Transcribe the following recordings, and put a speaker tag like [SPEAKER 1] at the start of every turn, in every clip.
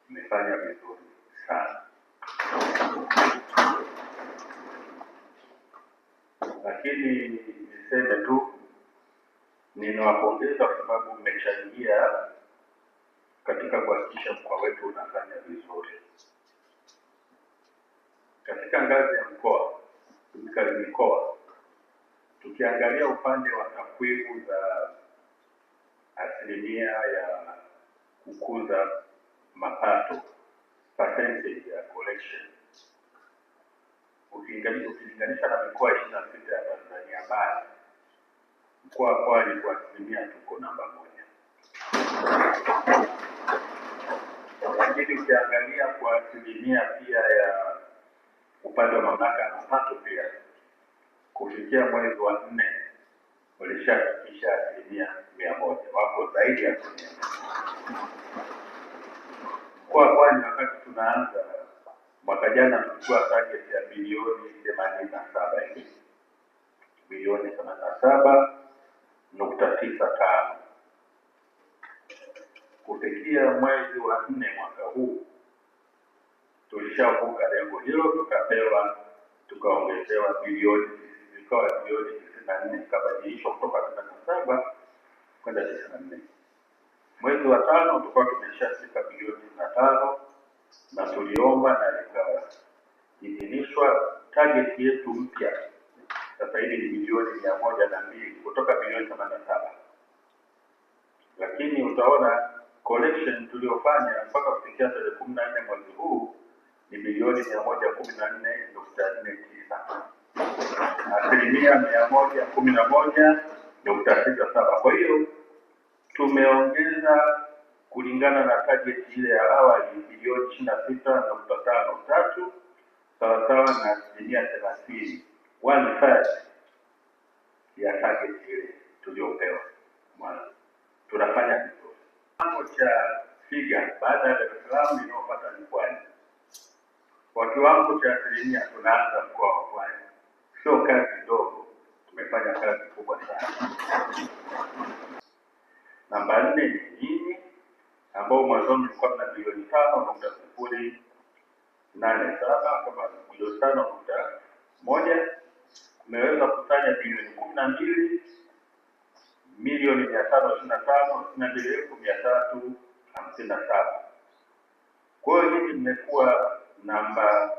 [SPEAKER 1] mmefanya vizuri sana, lakini niseme tu ninawapongeza kwa sababu mmechangia katika kuhakikisha mkoa wetu unafanya vizuri. Katika ngazi ya mikoa, tukiangalia upande wa takwimu za asilimia ya kukuza mapato, percentage ya collection, ukilinganisha na mikoa 26 ya Tanzania bara, mkoa wa Pwani kwa asilimia tuko namba 1. Lakini ukiangalia kwa asilimia pia ya upande wa mamlaka ya mapato pia, kufikia mwezi wa 4 walishafikisha asilimia 100, wako zaidi ya 100. Mkoa wa Pwani wakati tunaanza mwaka jana tulikuwa target ya bilioni 87 hivi, bilioni 87.95. Kufikia mwezi wa 4 mwaka huu tulishavuka lengo hilo, tukaongezewa bilioni, ikawa bilioni 94, ikabadilishwa kutoka 87 kwenda 94. Mwezi wa 5 tulikuwa tumeshafika bilioni 95 na tuliomba na ikaidhinishwa target yetu mpya. Sasa hivi ni bilioni 102 kutoka bilioni 87. Lakini utaona collection tuliofanya mpaka kufikia tarehe 14 mwezi huu ni bilioni 114.49, asilimia 111.67. Kwa hiyo tumeongeza kulingana na target ile ya awali bilioni 26.53, sawasawa na asilimia 30, 1/3 ya target ile tuliopewa. Tunafanya vizuri. Kiwango cha figa baada ya Dar es Salaam inaopata ni Pwani. Kwa kiwango cha asilimia tunaanza mkoa wa Pwani. Sio kazi ndogo, tumefanya kazi kubwa sana. Namba 4 ni nyinyi, ambao mwanzoni tulikuwa na bilioni 5.087 kama bilioni 5.1, tumeweza kufanya bilioni 12,525,257. Kwa hiyo nyinyi mmekuwa namba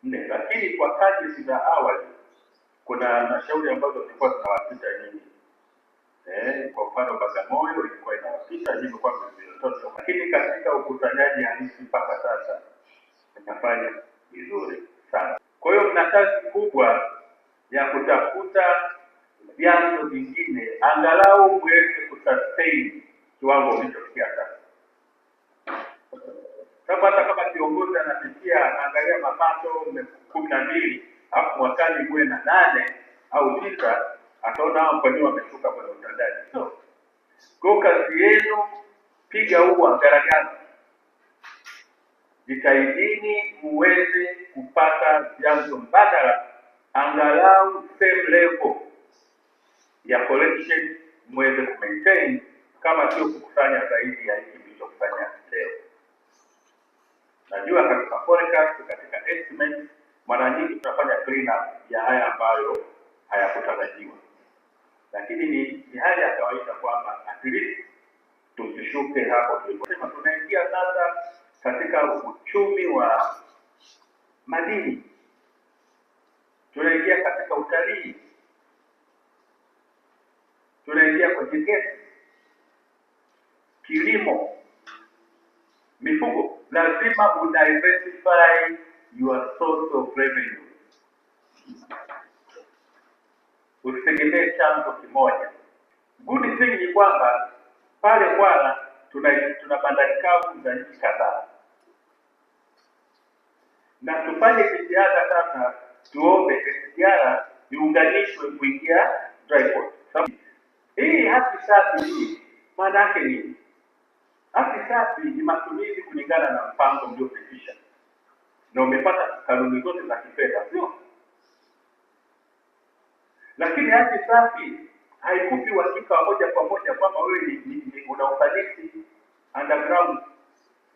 [SPEAKER 1] 4, lakini kwa kazi za awali kuna halmashauri ambazo zilikuwa zinawapita nyinyi. Kwa mfano Bagamoyo ilikuwa inawapita nyinyi kwa mtoto, lakini katika ukusanyaji halisi mpaka sasa tunafanya vizuri sana. Kwa hiyo mna kazi kubwa ya kutafuta vyanzo vingine angalau muweze kusustain kiwango kilichofikia sasa. Sababu hata kama kiongozi anafikia angalia mapato 12 hapo mwakani kuwe na 8 au 9, ataona hao kwa nini wameshuka kwenye utendaji. So kwa kazi yenu, piga huo garagaza, jitahidini muweze kupata vyanzo mbadala angalau same level ya collection muweze kumaintain, kama sio kukusanya zaidi ya hiki mlichofanya leo. Najua katika forecast, katika estimate, mara nyingi tunafanya clean up ya haya ambayo hayakutarajiwa, lakini ni hali ya kawaida kwamba at least tusishuke hapo tuliposema. Tunaingia sasa katika uchumi wa madini, tunaingia katika utalii, tunaingia kwenye gesi, kilimo, mifugo. Lazima diversify your source of revenue. Usitegemee chanzo kimoja. Good thing ni kwamba pale Kwala tuna bandari kavu za nchi kadhaa, na tufanye jitihada sasa, tuombe SGR iunganishwe kuingia dry port. Hii hati safi hii maana yake nini? Hati safi ni matumizi kulingana na mpango mliopitisha na umepata kanuni zote za kifedha, sio? Lakini hati safi haikupi uhakika moja kwa moja kwamba wewe una ufanisi underground.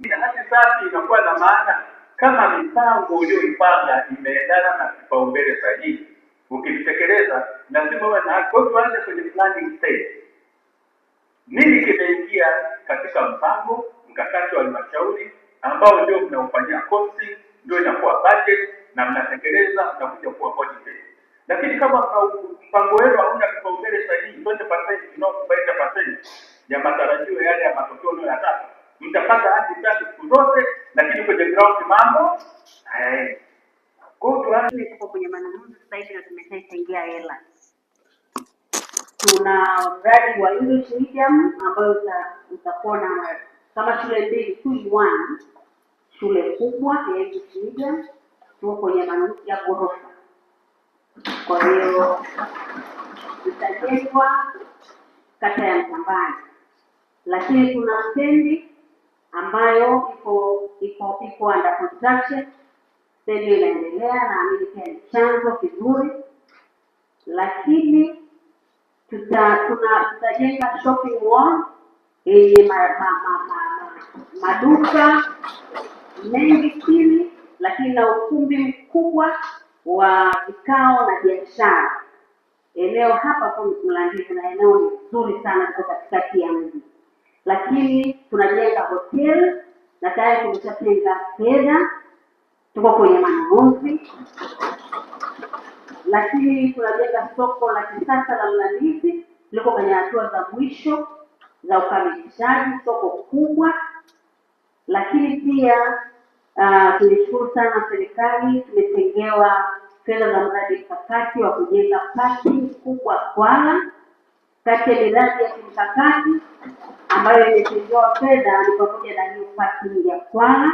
[SPEAKER 1] Hati safi inakuwa na maana kama mipango uliyoipanga imeendana na kipaumbele sahihi, ukitekeleza lazima uwe na. Kwa hiyo tuanze kwenye planning stage. Nini kimeingia katika mpango mkakati wa halmashauri ambao ndio mnaufanyia costing, ndio inakuwa budget na mnatekeleza, mnakuja kuwa audited. Lakini kama mpango wenu hauna kipaumbele sahihi, 20% inayokubaita percent ya matarajio yale ya matokeo unayotaka, mtapata hadi tatu siku zote, lakini kwenye ground mambo hayaendi. Kwa hiyo tuanze
[SPEAKER 2] tuko kwenye manunuzi sasa hivi na tumeshaingia hela. Tuna mradi wa English medium ambayo utakuwa na kama shule mbili 2-in-1, shule kubwa ya English medium. Tuko kwenye manunuzi ya ghorofa, kwa hiyo itajengwa kata ya Mtambani, lakini tuna stendi ambayo iko under construction. Stendi inaendelea na amini pia ni chanzo kizuri, lakini tutajenga shopping mall yenye maduka mengi chini, lakini na ukumbi mkubwa wa vikao na biashara. Eneo hapa kwa Mlandizi na eneo ni nzuri sana, liko katikati ya mji. Lakini tunajenga hotel na tayari tumeshatenga fedha, tuko kwenye manunuzi. Lakini tunajenga soko la kisasa la Mlandizi, liko kwenye hatua za mwisho za ukamilishaji, soko kubwa. Lakini pia tulishukuru sana serikali, tumetengewa fedha za mradi mkakati wa kujenga parking kubwa Kwala. Kati ya miradi ya kimkakati ambayo imetengewa fedha ni pamoja na hiyo parking ya Kwala.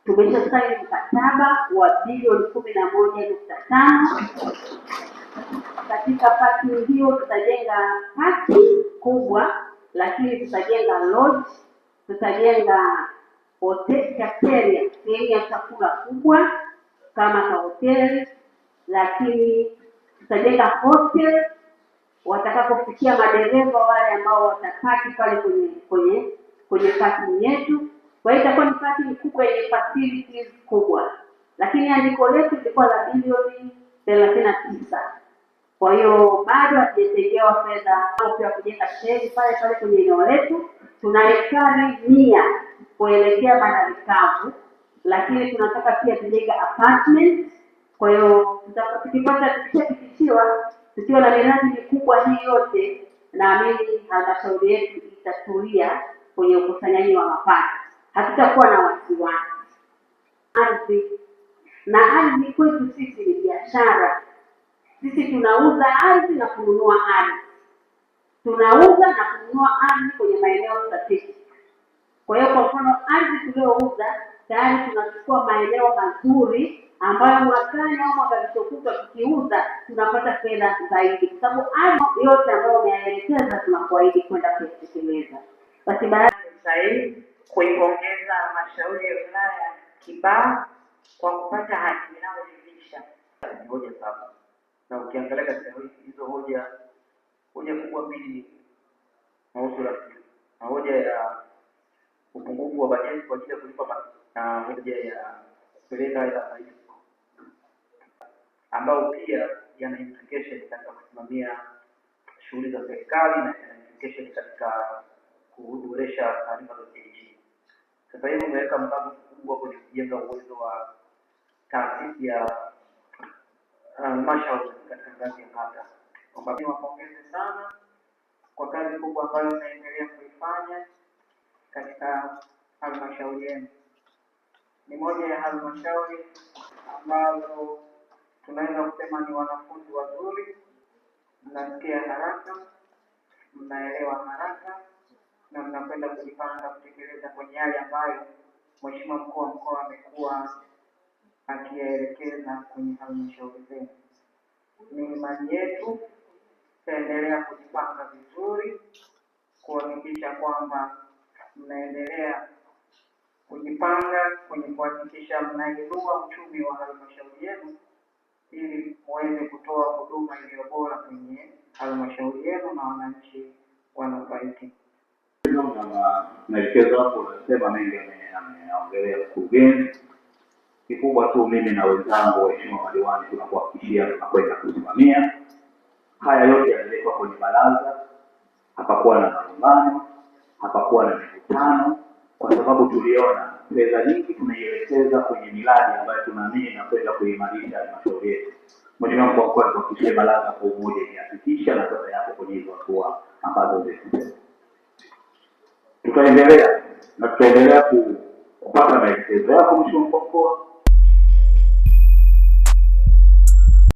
[SPEAKER 2] Tumesha saini mkataba wa bilioni 11.5. Katika parking hiyo tutajenga parking kubwa, lakini tutajenga lodge, tutajenga hotel cafeteria, sehemu ya chakula kubwa kama ka hoteli, lakini tutajenga hostel watakapofikia madereva wale ambao watapaki pale kwenye parking yetu. Kwa hiyo itakuwa ni parking kubwa yenye facilities kubwa, lakini andiko letu lilikuwa la bilioni 39. Kwa hiyo bado hatujatengewa fedha ya kujenga sheli pale kwenye eneo letu. Tuna ekari 100 kuelekea bandari kavu, lakini tunataka pia tujenge apartment. Kwa hiyo tukishapitishiwa tukiwa na miradi mikubwa hii yote, naamini halmashauri yetu itatulia kwenye ukusanyaji wa mapato, hatutakuwa na wasiwasi. Ardhi kwetu sisi ni biashara. Sisi tunauza ardhi na kununua ardhi, tunauza na kununua ardhi kwenye maeneo strategic. Kwa hiyo kwa mfano ardhi tuliyouza tayari tunachukua maeneo mazuri ambayo mwakani au mwaka uliopita tukiuza tunapata fedha zaidi, kwa sababu ardhi yote ambayo umeelekeza tunakuahidi kwenda kutekeleza. Basi baada
[SPEAKER 3] sahihi kuipongeza halmashauri ya wilaya ya Kibaha kwa kupata hati inayoridhisha.
[SPEAKER 1] Hoja saba, na ukiangalia katika hizo hoja kubwa mbili mauzo rasmi na hoja ya upungufu wa bajeti kwa ajili ya kulipa na hoja ya kupeleka hela zaidi, ambao pia yana implication katika kusimamia shughuli za serikali na implication katika kuboresha taarifa za kijiji. Sasa hivi umeweka mpango mkubwa kwenye kujenga uwezo wa taasisi ya halmashauri katika ngazi ya kata.
[SPEAKER 3] Niwapongeze sana kwa kazi kubwa ambayo mnaendelea kuifanya katika halmashauri yenu. Ni moja ya halmashauri ambazo tunaweza kusema ni wanafunzi wazuri, mnasikia haraka, mnaelewa haraka na mnakwenda kujipanga kutekeleza kwenye yale ambayo Mheshimiwa Mkuu wa Mkoa amekuwa akielekeza kwenye halmashauri zenu. Ni imani yetu tutaendelea kujipanga vizuri kuhakikisha kwamba mnaendelea kujipanga kwenye kuhakikisha mnainua uchumi wa halmashauri yenu ili muweze kutoa huduma iliyo bora kwenye halmashauri yenu na wananchi wanufaike.
[SPEAKER 1] Maelekezo hapo unasema mengi
[SPEAKER 4] ninaongelea mkurugenzi. Kikubwa tu mimi na wenzangu waheshimiwa madiwani tunakuhakikishia tunakwenda kusimamia haya yote. Yaliletwa kwenye baraza, hapakuwa na malumbano, hapakuwa na mikutano, kwa sababu tuliona fedha nyingi tunaielekeza kwenye miradi ambayo tunaamini inakwenda kuimarisha halmashauri yetu. Mheshimiwa Mkuu wa Mkoa, tuhakikishie baraza kwa umoja imehakikiisha na sasa yako kwenye hizo hatua ambazo zimesema. Tutaendelea kupata maelekezo yako Mheshimiwa Mkuu wa Mkoa,